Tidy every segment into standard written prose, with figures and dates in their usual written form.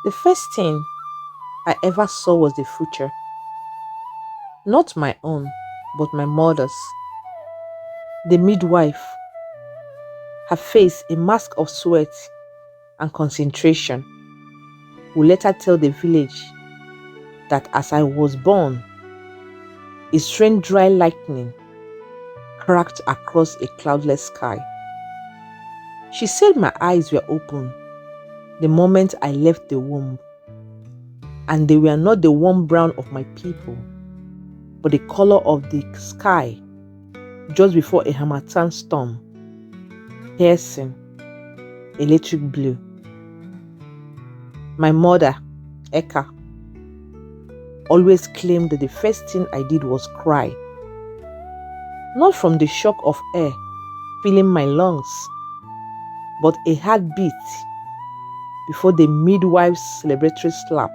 The first thing I ever saw was the future, not my own, but my mother's. The midwife, her face a mask of sweat and concentration, would later tell the village that as I was born, a strange dry lightning cracked across a cloudless sky. She said my eyes were open the moment I left the womb, and they were not the warm brown of my people, but the color of the sky just before a harmattan storm, piercing, electric blue. My mother, Eka, always claimed that the first thing I did was cry. Not from the shock of air filling my lungs, but a heartbeat before the midwife's celebratory slap.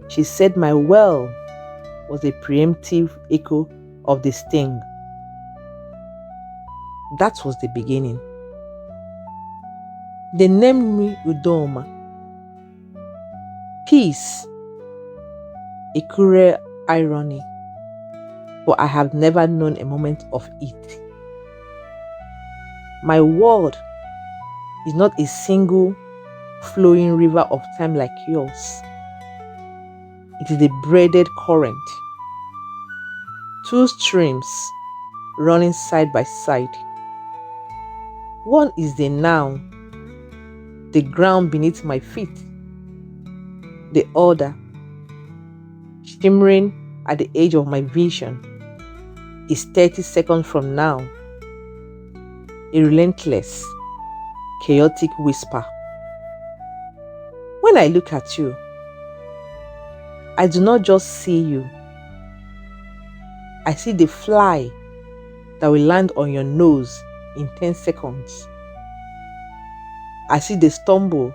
She said my well was a preemptive echo of the sting. That was the beginning. They named me Udoma. Peace, a cruel irony, but I have never known a moment of it. My world is not a single flowing river of time like yours. It is a braided current, two streams running side by side. One is the now, the ground beneath my feet. The other, shimmering at the edge of my vision, is 30 seconds from now, a relentless, chaotic whisper. When I look at you, I do not just see you. I see the fly that will land on your nose in 10 seconds. I see the stumble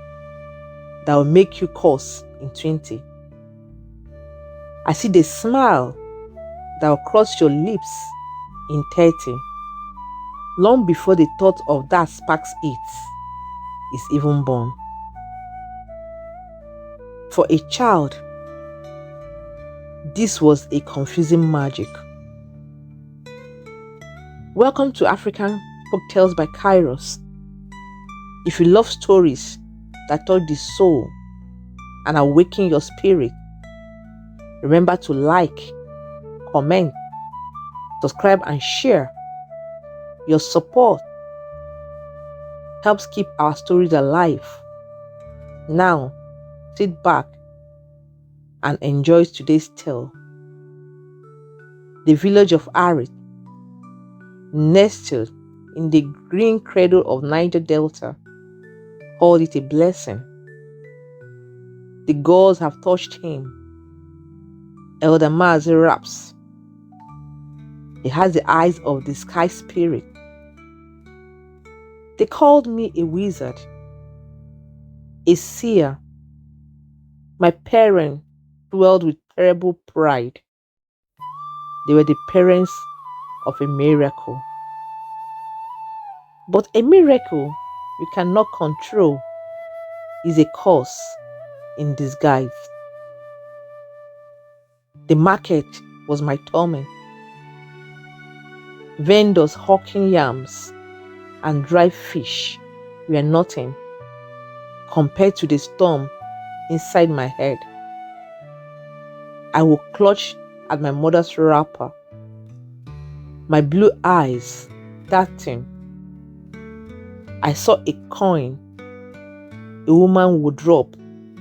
that will make you curse in 20. I see the smile that will cross your lips in 30, long before the thought of that sparks it is even born. For a child, this was a confusing magic. Welcome to African Folktales by Kairos. If you love stories that touch the soul and awaken your spirit, remember to like, comment, subscribe, and share. Your support helps keep our stories alive. Now, sit back and enjoy today's tale. The village of Arit, nestled in the green cradle of Niger Delta, called it a blessing. The gods have touched him. Elder Mazi raps. He has the eyes of the sky spirit. They called me a wizard, a seer. My parents dwelled with terrible pride. They were the parents of a miracle. But a miracle you cannot control is a curse in disguise. The market was my torment. Vendors hawking yams and dry fish were nothing compared to the storm inside my head. I would clutch at my mother's wrapper, my blue eyes darting. I saw a coin a woman would drop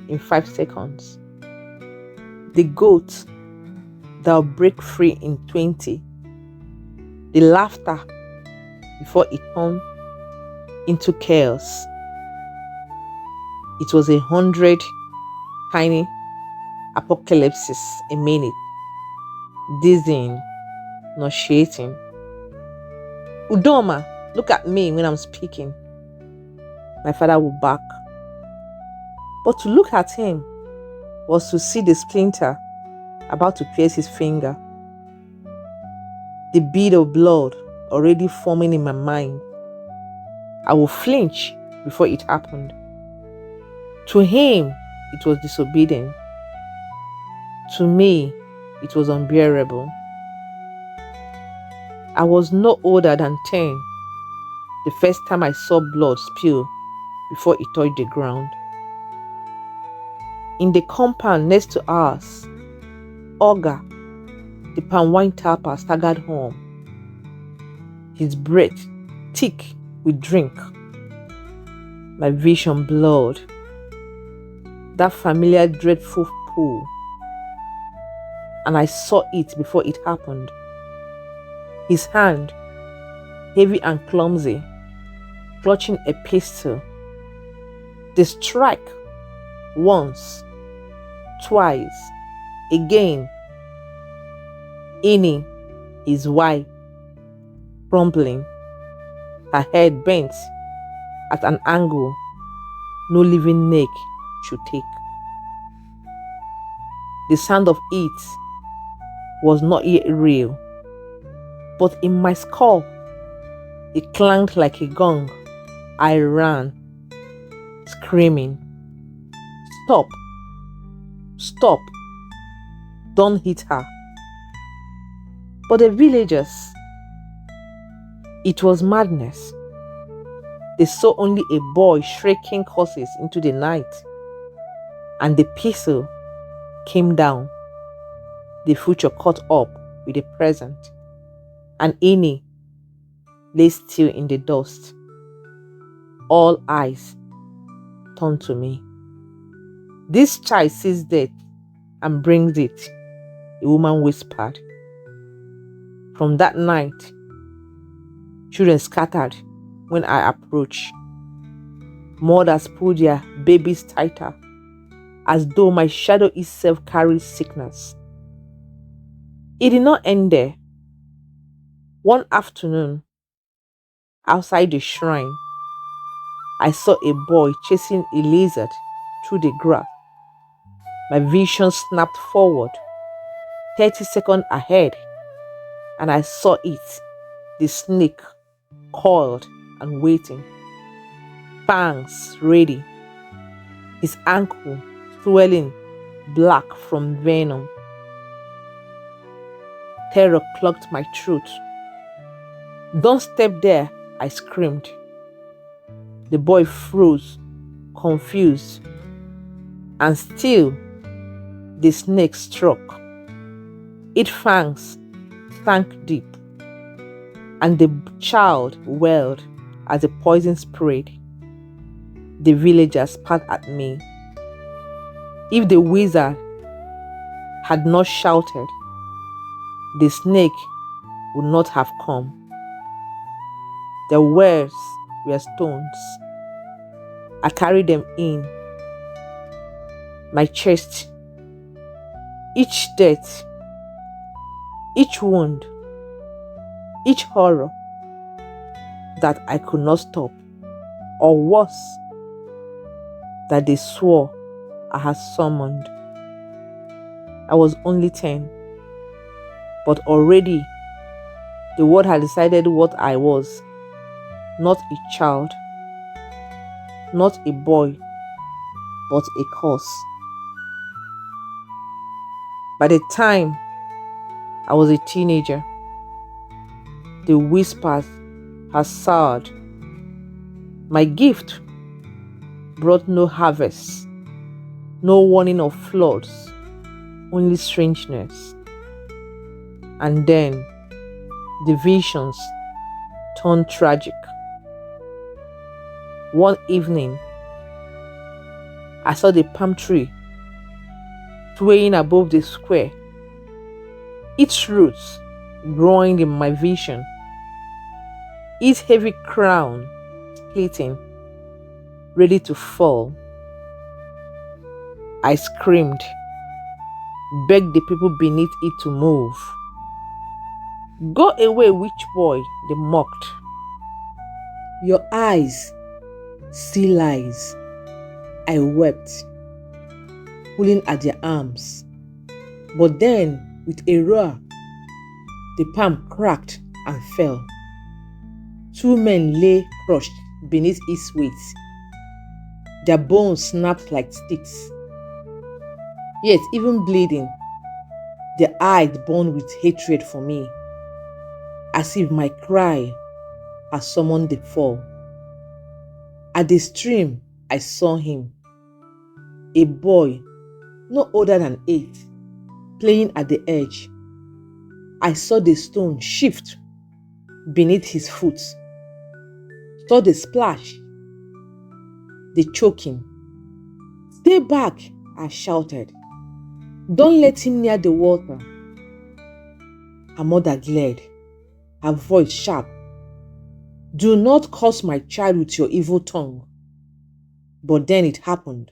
in 5 seconds. The goat that will break free in 20. The laughter before it turned into chaos. It was 100 tiny apocalypses a minute, dizzying, nauseating. Udoma, look at me when I'm speaking. My father would bark. But to look at him was to see the splinter about to pierce his finger. The bead of blood already forming in my mind. I would flinch before it happened. To him, it was disobedient. To me, it was unbearable. I was no older than 10 the first time I saw blood spill before it touched the ground. In the compound next to ours, Olga, the palm wine tapper, staggered home, his breath thick with drink. My vision blurred. That familiar dreadful pool, and I saw it before it happened. His hand, heavy and clumsy, clutching a pistol. They strike once, twice, again. Ini, his wife, crumbling, her head bent at an angle no living neck should take. The sound of it was not yet real, but in my skull it clanged like a gong. I ran, screaming, "Stop! Stop! Don't hit her!" But the villagers, it was madness. They saw only a boy shrieking curses into the night, and the pistol came down, the future caught up with the present, and Ini lay still in the dust. All eyes turned to me. "This child sees death and brings it," a woman whispered. From that night, children scattered when I approached. Mothers pulled their babies tighter, as though my shadow itself carried sickness. It did not end there. One afternoon, outside the shrine, I saw a boy chasing a lizard through the grass. My vision snapped forward, 30 seconds ahead, and I saw it, the snake, coiled and waiting, fangs ready, his ankle swelling black from venom. Terror clogged my throat. "Don't step there," I screamed. The boy froze, confused, and still the snake struck. Its fangs sank deep, and the child wailed as the poison sprayed. The villagers spat at me. If the wizard had not shouted, the snake would not have come. Their words were stones. I carried them in my chest. Each death, each wound, each horror that I could not stop, or worse, that they swore I had summoned. I was only 10, but already the world had decided what I was. Not a child, not a boy, but a curse. By the time I was a teenager, the whispers had soured. My gift brought no harvest, no warning of floods, only strangeness. And then the visions turned tragic. One evening, I saw the palm tree swaying above the square, its roots growing in my vision, its heavy crown splitting, ready to fall. I screamed, begged the people beneath it to move. "Go away, witch boy," they mocked. "Your eyes see lies." I wept, pulling at their arms. But then, with a roar, the palm cracked and fell. 2 men lay crushed beneath its weight. Their bones snapped like sticks. Yet, even bleeding, the eyes burned with hatred for me, as if my cry had summoned the fall. At the stream, I saw him, a boy no older than 8, playing at the edge. I saw the stone shift beneath his foot, saw the splash, the choking. "Stay back," I shouted. "Don't let him near the water." Her mother glared, her voice sharp. "Do not curse my child with your evil tongue." But then it happened.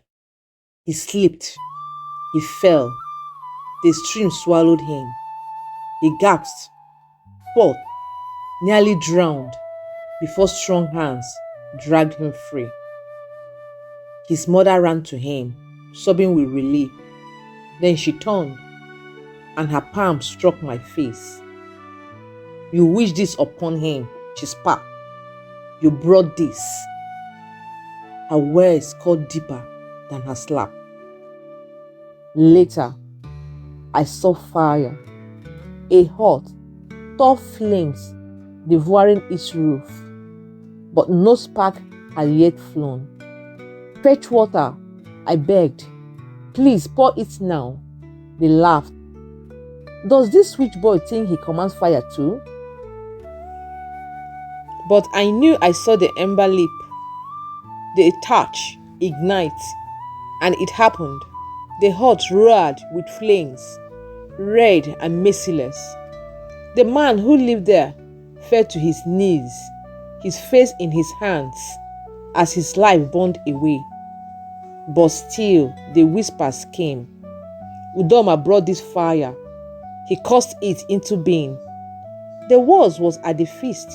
He slipped. He fell. The stream swallowed him. He gasped, fought, nearly drowned, before strong hands dragged him free. His mother ran to him, sobbing with relief. Then she turned, and her palm struck my face. "You wished this upon him," she spat. "You brought this." Her words cut deeper than her slap. Later, I saw fire, a hot, tough flames devouring its roof, but no spark had yet flown. "Fetch water," I begged. "Please pour it now." They laughed. "Does this switch boy think he commands fire too?" But I knew I saw the ember leap, the touch ignite, and it happened. The hut roared with flames, red and merciless. The man who lived there fell to his knees, his face in his hands, as his life burned away. But still the whispers came. Udoma brought this fire. He caused it into being. The worst was at the feast.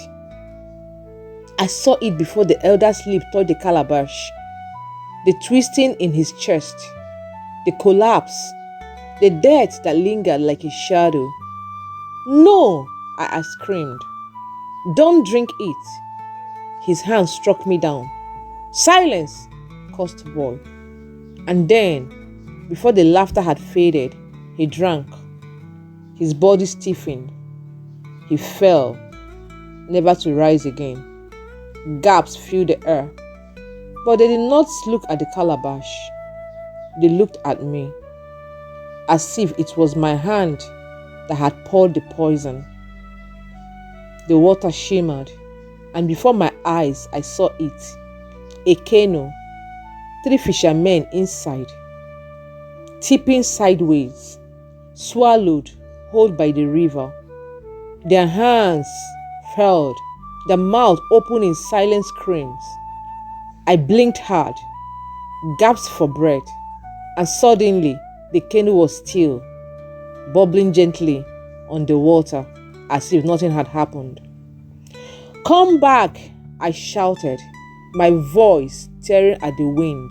I saw it before the elder's lip touched the calabash, the twisting in his chest, the collapse, the death that lingered like a shadow. "No!" I screamed. "Don't drink it." His hand struck me down. "Silence!" cursed the boy. And then, before the laughter had faded, he drank. His body stiffened. He fell, never to rise again. Gasps filled the air. But they did not look at the calabash. They looked at me, as if it was my hand that had poured the poison. The water shimmered, and before my eyes I saw it. A canoe, 3 fishermen inside, tipping sideways, swallowed whole by the river. Their hands furled, their mouth open in silent screams. I blinked hard, gasped for breath, and suddenly the canoe was still, bubbling gently on the water as if nothing had happened. "Come back," I shouted, my voice tearing at the wind.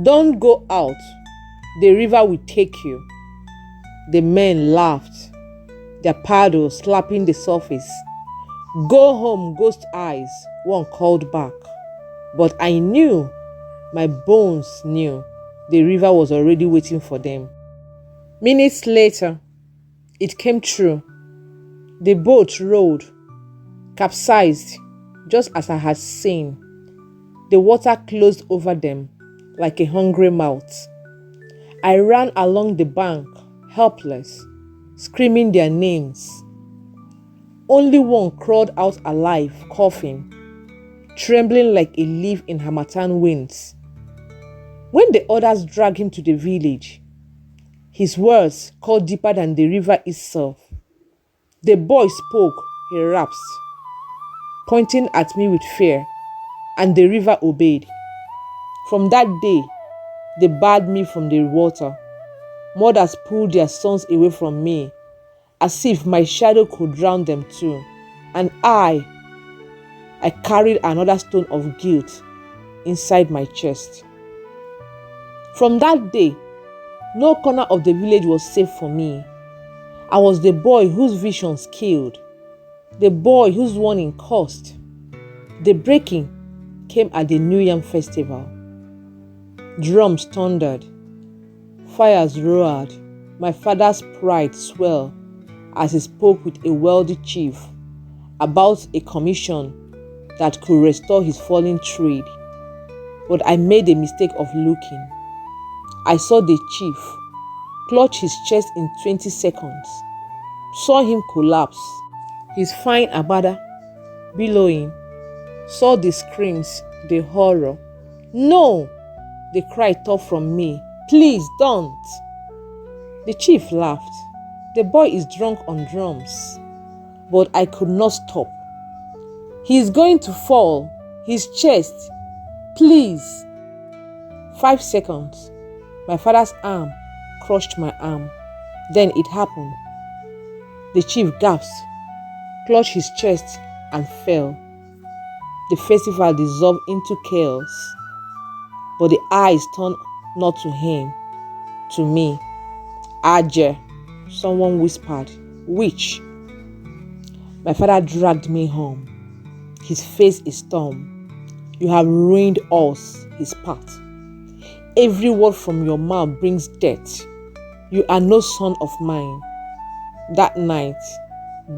"Don't go out. The river will take you." The men laughed, their paddles slapping the surface. "Go home, ghost eyes," one called back. But I knew, my bones knew, the river was already waiting for them. Minutes later, it came true. The boat rolled, capsized, just as I had seen. The water closed over them like a hungry mouth. I ran along the bank, helpless, screaming their names. Only one crawled out alive, coughing, trembling like a leaf in harmattan winds. When the others dragged him to the village, his words cut deeper than the river itself. The boy spoke, he rasped, pointing at me with fear, and the river obeyed. From that day, they barred me from the water. Mothers pulled their sons away from me, as if my shadow could drown them too. And I carried another stone of guilt inside my chest. From that day, no corner of the village was safe for me. I was the boy whose visions killed, the boy whose warning cost. The breaking came at the New Yam festival. Drums thundered, Fires roared. My father's pride swelled as he spoke with a wealthy chief about a commission that could restore his fallen trade. But I made a mistake of looking. I saw the chief clutch his chest in 20 seconds, saw him collapse, his fine abada billowing, saw the screams, the horror. "No!" the cry tore from me. "Please don't!" The chief laughed. "The boy is drunk on drums." But I could not stop. "He is going to fall. His chest. Please." 5 seconds. My father's arm crushed my arm. Then it happened. The chief gasped, clutched his chest, and fell. The festival dissolved into chaos. But the eyes turned not to him, to me. "Aje," someone whispered. "Which?" My father dragged me home, his face a storm. "You have ruined us," he spat. "Every word from your mouth brings death. You are no son of mine." That night,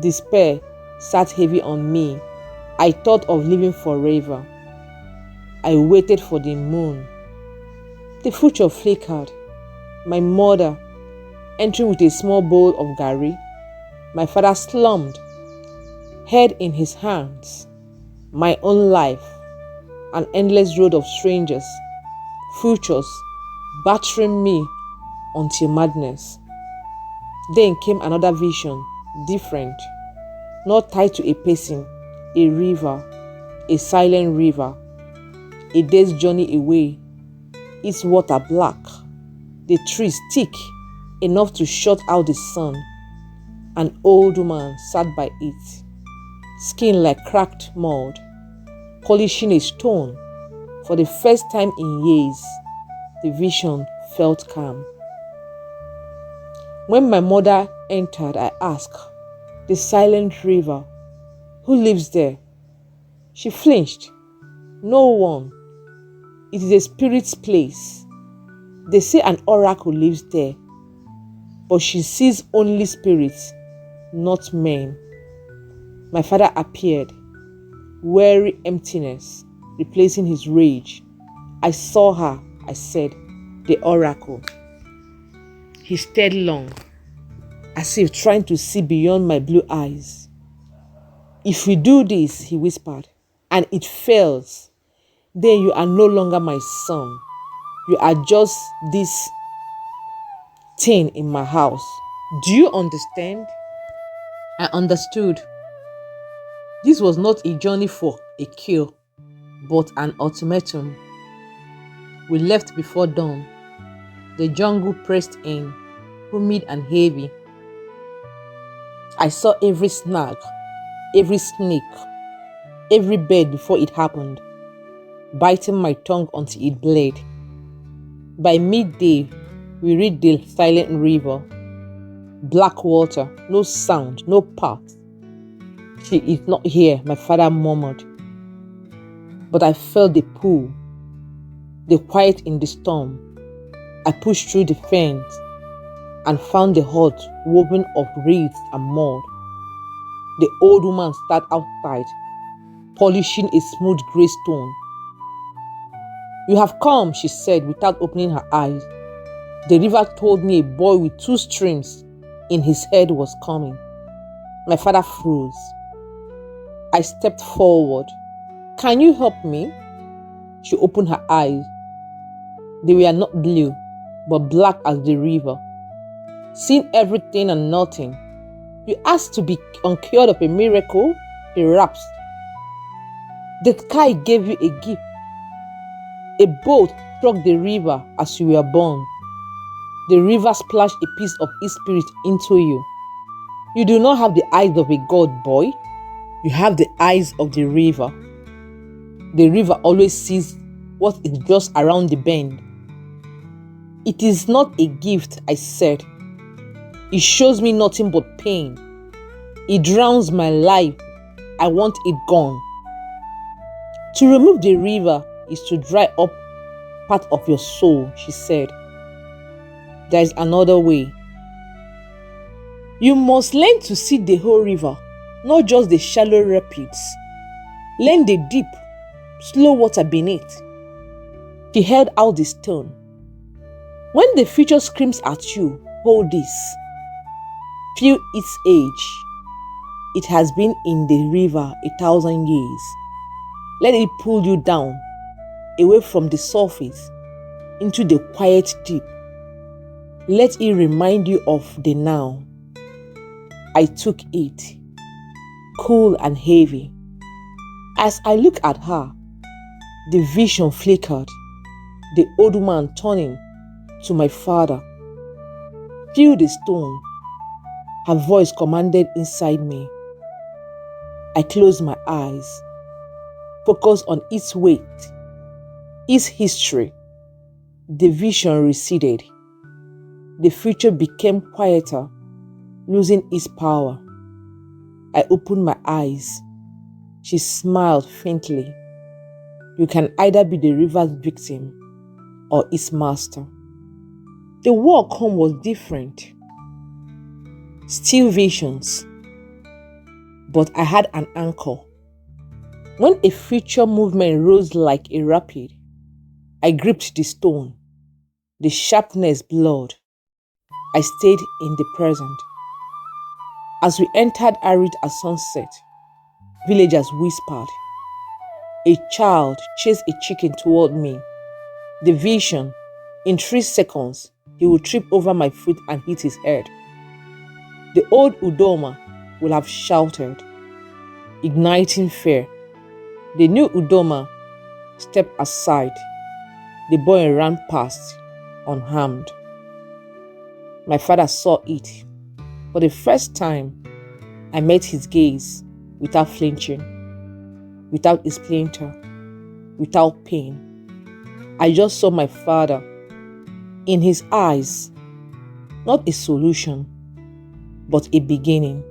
despair sat heavy on me. I thought of living forever. I waited for the moon. The future flickered. My mother entering with a small bowl of garri. My father slumped, head in his hands. My own life, an endless road of strangers, futures, battering me until madness. Then came another vision, different, not tied to a person, a river, a silent river, a day's journey away, its water black, the trees thick enough to shut out the sun. An old woman sat by it, skin like cracked mold, polishing a stone. For the first time in years, the vision felt calm. When my mother entered, I asked, "The silent river, who lives there?" She flinched. "No one. It is a spirit's place. They say an oracle lives there, but she sees only spirits, not men." My father appeared, weary emptiness, replacing his rage. "I saw her," I said, "the oracle." He stared long, as if trying to see beyond my blue eyes. "If we do this," he whispered, "and it fails, then you are no longer my son. You are just this thing in my house. Do you understand?" I understood. This was not a journey for a cure, but an ultimatum. We left before dawn. The jungle pressed in, humid and heavy. I saw every snag, every snake, every bird before it happened, biting my tongue until it bled. By midday, we reached the silent river. Black water, no sound, no path. "She is not here," my father murmured. But I felt the pull, the quiet in the storm. I pushed through the fence and found the hut woven of reeds and mud. The old woman sat outside, polishing a smooth grey stone. "You have come," she said without opening her eyes. "The river told me a boy with 2 streams in his head was coming." My father froze. I stepped forward. "Can you help me?" She opened her eyes. They were not blue, but black as the river. "Seen everything and nothing. You asked to be uncured of a miracle?" He rasped. "The sky gave you a gift. A boat struck the river as you were born. The river splashed a piece of its spirit into you. You do not have the eyes of a god, boy. You have the eyes of the river. The river always sees what is just around the bend." "It is not a gift," I said. "It shows me nothing but pain. It drowns my life. I want it gone." "To remove the river is to dry up part of your soul," she said. There is another way. You must learn to see the whole river, not just the shallow rapids. Learn the deep, slow water beneath. She held out the stone. When the future screams at you, hold this. Feel its age. It has been in the river 1,000 years. Let it pull you down, away from the surface, into the quiet deep. Let it remind you of the now. I took it, cool and heavy. As I looked at her, the vision flickered, the old man turning to my father. Feel the stone, her voice commanded inside me. I closed my eyes, focused on its weight, its history. The vision receded. The future became quieter, losing its power. I opened my eyes. She smiled faintly. You can either be the river's victim or its master. The walk home was different. Still visions, but I had an anchor. When a future movement rose like a rapid, I gripped the stone. The sharpness blurred. I stayed in the present. As we entered Arit at sunset, villagers whispered. A child chased a chicken toward me. The vision, in 3 seconds, he would trip over my foot and hit his head. The old Udoma will have shouted, igniting fear. The new Udoma stepped aside. The boy ran past, unharmed. My father saw it. For the first time, I met his gaze without flinching, without a splinter, without pain. I just saw my father. In his eyes, not a solution, but a beginning.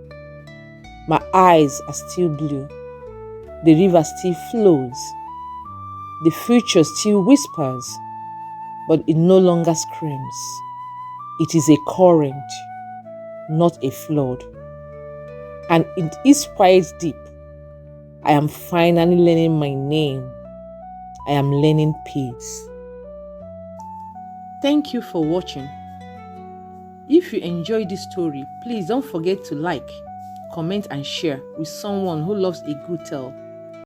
My eyes are still blue. The river still flows. The future still whispers, but it no longer screams. It is a current, not a flood. And in its quiet deep, I am finally learning my name. I am learning peace. Thank you for watching. If you enjoyed this story, please don't forget to like, comment and share with someone who loves a good tale.